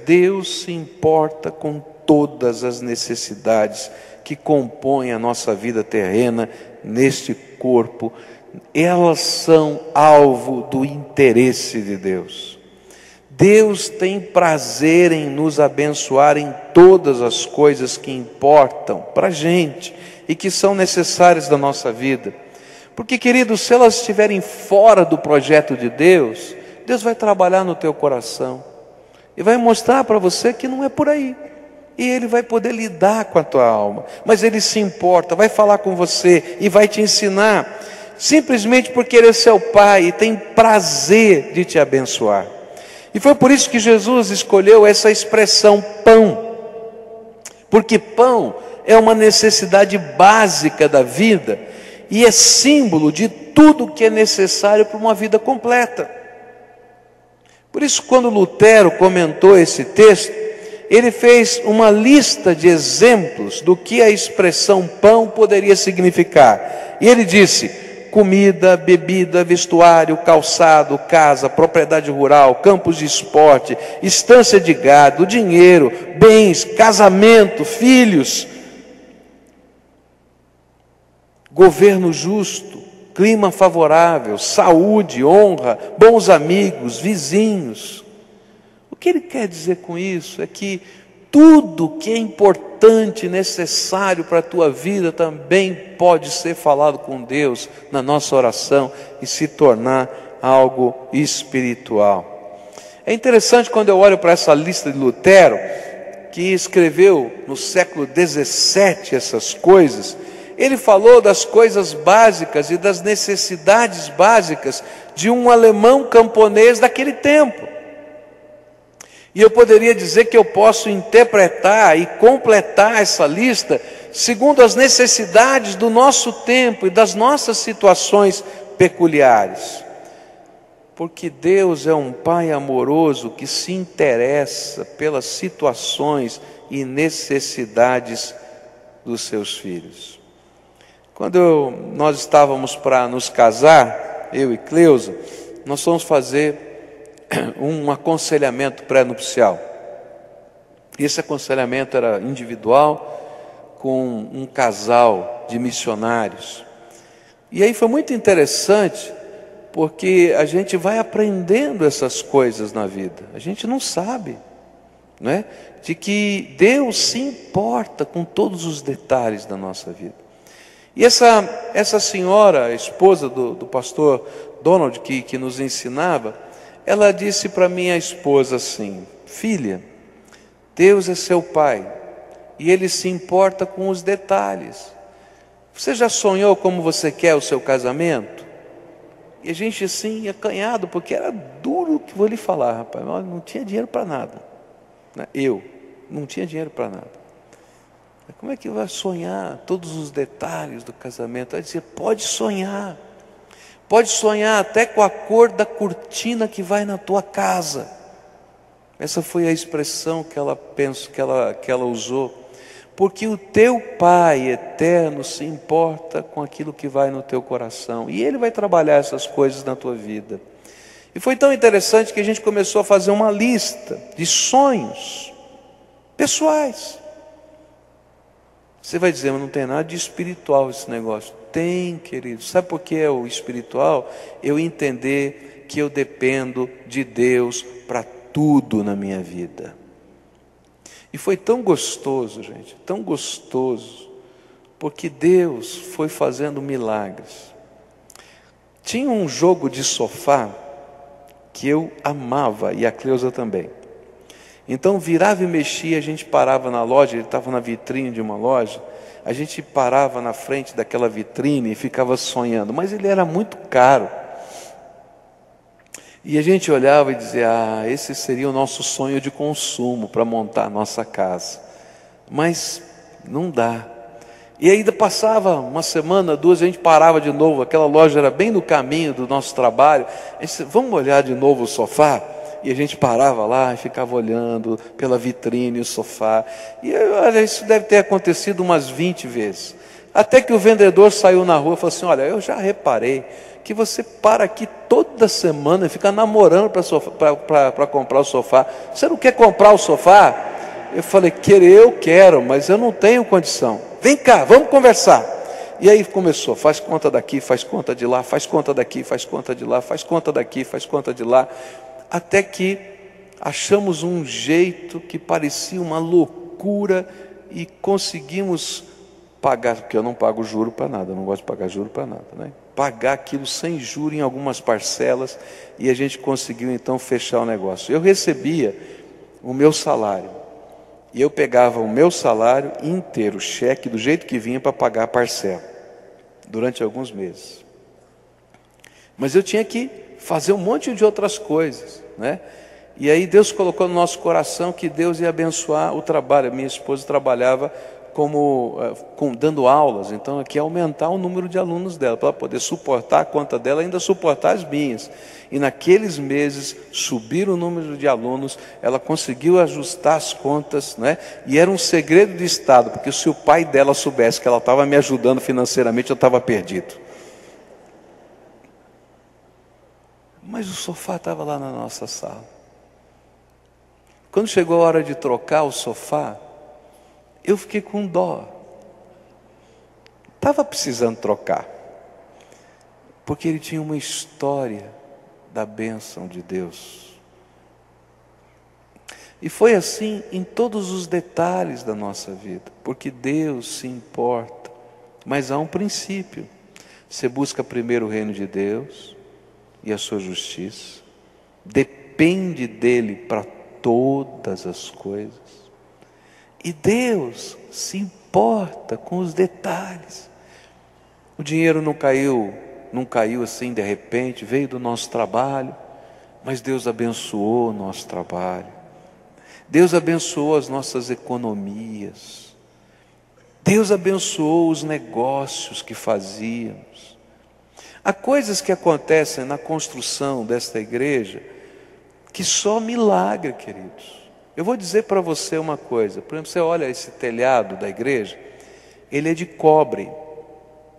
Deus se importa com todas as necessidades que compõem a nossa vida terrena neste corpo. Elas são alvo do interesse de Deus. Deus tem prazer em nos abençoar em todas as coisas que importam para a gente e que são necessárias da nossa vida. Porque, queridos, se elas estiverem fora do projeto de Deus, Deus vai trabalhar no teu coração e vai mostrar para você que não é por aí. E Ele vai poder lidar com a tua alma. Mas Ele se importa, vai falar com você e vai te ensinar. Simplesmente porque Ele é seu Pai e tem prazer de te abençoar. E foi por isso que Jesus escolheu essa expressão pão. Porque pão é uma necessidade básica da vida e é símbolo de tudo que é necessário para uma vida completa. Por isso, quando Lutero comentou esse texto, ele fez uma lista de exemplos do que a expressão pão poderia significar. E ele disse: comida, bebida, vestuário, calçado, casa, propriedade rural, campos de esporte, estância de gado, dinheiro, bens, casamento, filhos, governo justo, clima favorável, saúde, honra, bons amigos, vizinhos. O que ele quer dizer com isso é que tudo que é importante, necessário para a tua vida também pode ser falado com Deus na nossa oração e se tornar algo espiritual. É interessante quando eu olho para essa lista de Lutero, que escreveu no século XVII essas coisas. Ele falou das coisas básicas e das necessidades básicas de um alemão camponês daquele tempo. E eu poderia dizer que eu posso interpretar e completar essa lista segundo as necessidades do nosso tempo e das nossas situações peculiares. Porque Deus é um Pai amoroso que se interessa pelas situações e necessidades dos seus filhos. Quando nós estávamos para nos casar, eu e Cleusa, nós fomos fazer um aconselhamento pré-nupcial. Esse aconselhamento era individual com um casal de missionários. E aí foi muito interessante, porque a gente vai aprendendo essas coisas na vida. A gente não sabe, não é? De que Deus se importa com todos os detalhes da nossa vida. E essa senhora, a esposa do pastor Donald, que nos ensinava, ela disse para minha esposa assim: filha, Deus é seu Pai e Ele se importa com os detalhes. Você já sonhou como você quer o seu casamento? E a gente assim, acanhado, porque era duro o que vou lhe falar, rapaz. Olha, não tinha dinheiro para nada. Eu não tinha dinheiro para nada. Como é que vai sonhar todos os detalhes do casamento? Ela dizia: pode sonhar. Pode sonhar até com a cor da cortina que vai na tua casa. Essa foi a expressão que ela usou. Porque o teu Pai eterno se importa com aquilo que vai no teu coração. E Ele vai trabalhar essas coisas na tua vida. E foi tão interessante que a gente começou a fazer uma lista de sonhos pessoais. Você vai dizer: mas não tem nada de espiritual esse negócio. Tem, querido. Sabe por que é o espiritual? Eu entender que eu dependo de Deus para tudo na minha vida. E foi tão gostoso, gente, tão gostoso, porque Deus foi fazendo milagres. Tinha um jogo de sofá que eu amava, e a Cleusa também. Então virava e mexia, a gente parava na loja, ele estava na vitrine de uma loja, a gente parava na frente daquela vitrine e ficava sonhando, mas ele era muito caro. E a gente olhava e dizia: esse seria o nosso sonho de consumo para montar a nossa casa. Mas não dá. E ainda passava uma semana, duas, a gente parava de novo, aquela loja era bem no caminho do nosso trabalho. A gente disse: vamos olhar de novo o sofá? E a gente parava lá e ficava olhando pela vitrine o sofá. E olha, isso deve ter acontecido umas 20 vezes. Até que o vendedor saiu na rua e falou assim: olha, eu já reparei que você para aqui toda semana e fica namorando para comprar o sofá. Você não quer comprar o sofá? Eu falei: eu quero, mas eu não tenho condição. Vem cá, vamos conversar. E aí começou: faz conta daqui, faz conta de lá, faz conta daqui, faz conta de lá, faz conta daqui, faz conta de lá. Até que achamos um jeito que parecia uma loucura e conseguimos pagar, porque eu não pago juro para nada, eu não gosto de pagar juro para nada, né? Pagar aquilo sem juro em algumas parcelas, e a gente conseguiu então fechar o negócio. Eu recebia o meu salário, e eu pegava o meu salário inteiro, cheque, do jeito que vinha, para pagar a parcela, durante alguns meses. Mas eu tinha que fazer um monte de outras coisas, né? E aí Deus colocou no nosso coração que Deus ia abençoar o trabalho. Minha esposa trabalhava dando aulas, então aqui aumentar o número de alunos dela, para ela poder suportar a conta dela e ainda suportar as minhas. E naqueles meses, subir o número de alunos, ela conseguiu ajustar as contas, né? E era um segredo de Estado, porque se o pai dela soubesse que ela estava me ajudando financeiramente, eu estava perdido. Mas o sofá estava lá na nossa sala. Quando chegou a hora de trocar o sofá, eu fiquei com dó. Estava precisando trocar, porque ele tinha uma história da bênção de Deus. E foi assim em todos os detalhes da nossa vida, porque Deus se importa. Mas há um princípio: você busca primeiro o reino de Deus e a sua justiça, depende dele para todas as coisas. E Deus se importa com os detalhes. O dinheiro não caiu assim de repente, veio do nosso trabalho, mas Deus abençoou o nosso trabalho. Deus abençoou as nossas economias. Deus abençoou os negócios que fazíamos. Há coisas que acontecem na construção desta igreja que só milagre, queridos. Eu vou dizer para você uma coisa. Por exemplo, você olha esse telhado da igreja, ele é de cobre.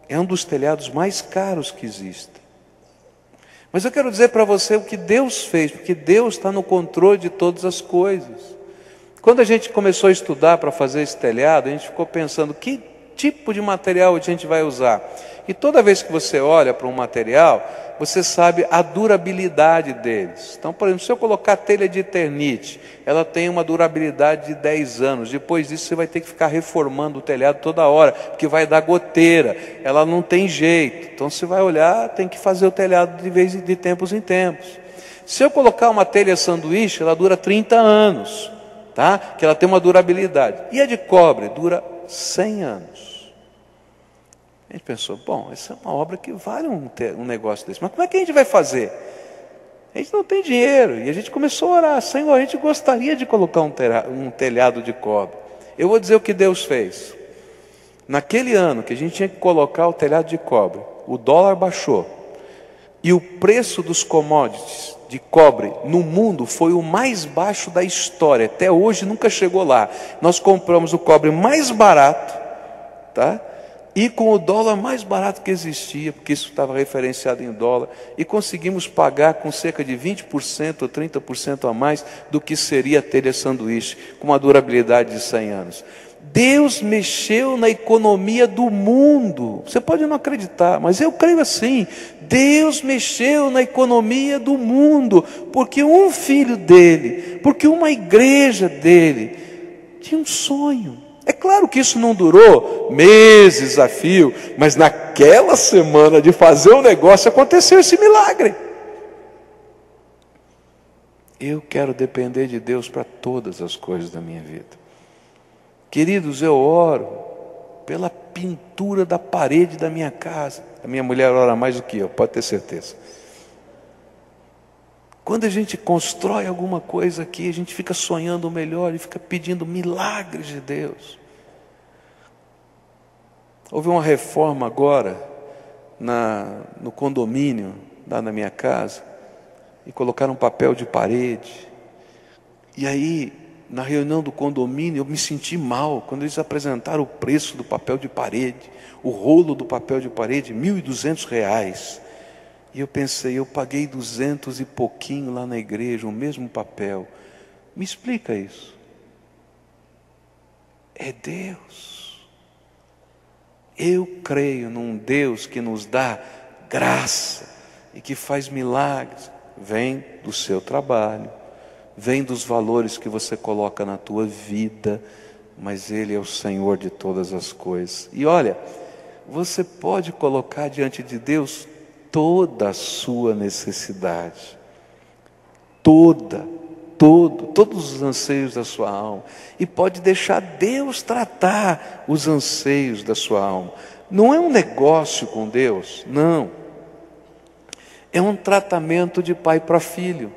É um dos telhados mais caros que existem. Mas eu quero dizer para você o que Deus fez, porque Deus está no controle de todas as coisas. Quando a gente começou a estudar para fazer esse telhado, a gente ficou pensando: que tipo de material a gente vai usar? E toda vez que você olha para um material, você sabe a durabilidade deles. Então, por exemplo, se eu colocar telha de Eternite, ela tem uma durabilidade de 10 anos. Depois disso, você vai ter que ficar reformando o telhado toda hora, porque vai dar goteira, ela não tem jeito. Então, você vai olhar, tem que fazer o telhado de tempos em tempos. Se eu colocar uma telha sanduíche, ela dura 30 anos, tá? Que ela tem uma durabilidade. E a de cobre dura 100 anos. A gente pensou: bom, essa é uma obra que vale um negócio desse, mas como é que a gente vai fazer? A gente não tem dinheiro. E a gente começou a orar: Senhor, a gente gostaria de colocar um telhado de cobre. Eu vou dizer o que Deus fez. Naquele ano que a gente tinha que colocar o telhado de cobre, o dólar baixou, e o preço dos commodities de cobre no mundo foi o mais baixo da história. Até hoje nunca chegou lá. Nós compramos o cobre mais barato, tá? E com o dólar mais barato que existia, porque isso estava referenciado em dólar, e conseguimos pagar com cerca de 20% ou 30% a mais do que seria a telha sanduíche, com uma durabilidade de 100 anos. Deus mexeu na economia do mundo. Você pode não acreditar, mas eu creio assim. Deus mexeu na economia do mundo, porque um filho dele, porque uma igreja dele, tinha um sonho. É claro que isso não durou meses a fio, mas naquela semana de fazer o negócio aconteceu esse milagre. Eu quero depender de Deus para todas as coisas da minha vida. Queridos, eu oro pela pintura da parede da minha casa. A minha mulher ora mais do que eu, pode ter certeza. Quando a gente constrói alguma coisa aqui, a gente fica sonhando o melhor e fica pedindo milagres de Deus. Houve uma reforma agora no condomínio lá na minha casa, e colocaram papel de parede. E aí na reunião do condomínio, eu me senti mal quando eles apresentaram o preço do papel de parede, o rolo do papel de parede, R$ 1.200. E eu pensei, eu paguei 200 e pouquinho lá na igreja, o mesmo papel. Me explica isso. É Deus. Eu creio num Deus que nos dá graça e que faz milagres. Vem do seu trabalho, vem dos valores que você coloca na tua vida, mas Ele é o Senhor de todas as coisas. E olha, você pode colocar diante de Deus toda a sua necessidade, todos os anseios da sua alma, e pode deixar Deus tratar os anseios da sua alma. Não é um negócio com Deus, não. É um tratamento de pai para filho.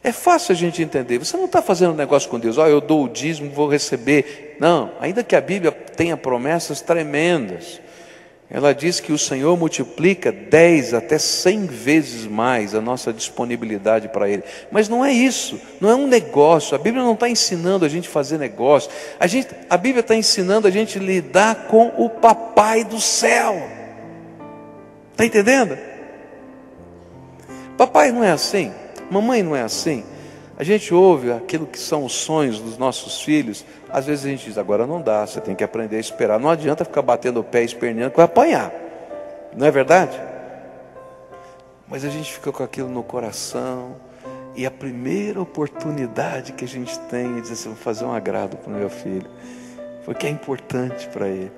É fácil a gente entender. Você não está fazendo um negócio com Deus. Eu dou o dízimo, vou receber. Não, ainda que a Bíblia tenha promessas tremendas. Ela diz que o Senhor multiplica 10 até 100 vezes mais a nossa disponibilidade para Ele. Mas não é isso, não é um negócio. A Bíblia não está ensinando a gente a fazer negócio. A Bíblia está ensinando a gente a lidar com o Papai do céu. Está entendendo? Papai não é assim, mamãe não é assim. A gente ouve aquilo que são os sonhos dos nossos filhos. Às vezes a gente diz, agora não dá, você tem que aprender a esperar. Não adianta ficar batendo o pé e esperneando que vai apanhar. Não é verdade? Mas a gente fica com aquilo no coração. E a primeira oportunidade que a gente tem é dizer assim, vou fazer um agrado para o meu filho, porque é importante para ele.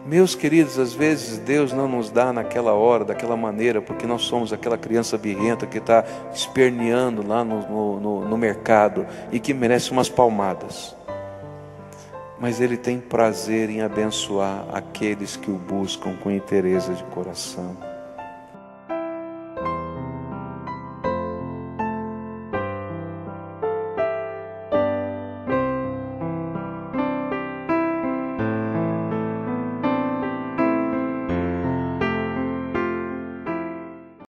Meus queridos, às vezes Deus não nos dá naquela hora, daquela maneira, porque nós somos aquela criança birrenta que está esperneando lá no mercado e que merece umas palmadas. Mas Ele tem prazer em abençoar aqueles que o buscam com interesse de coração.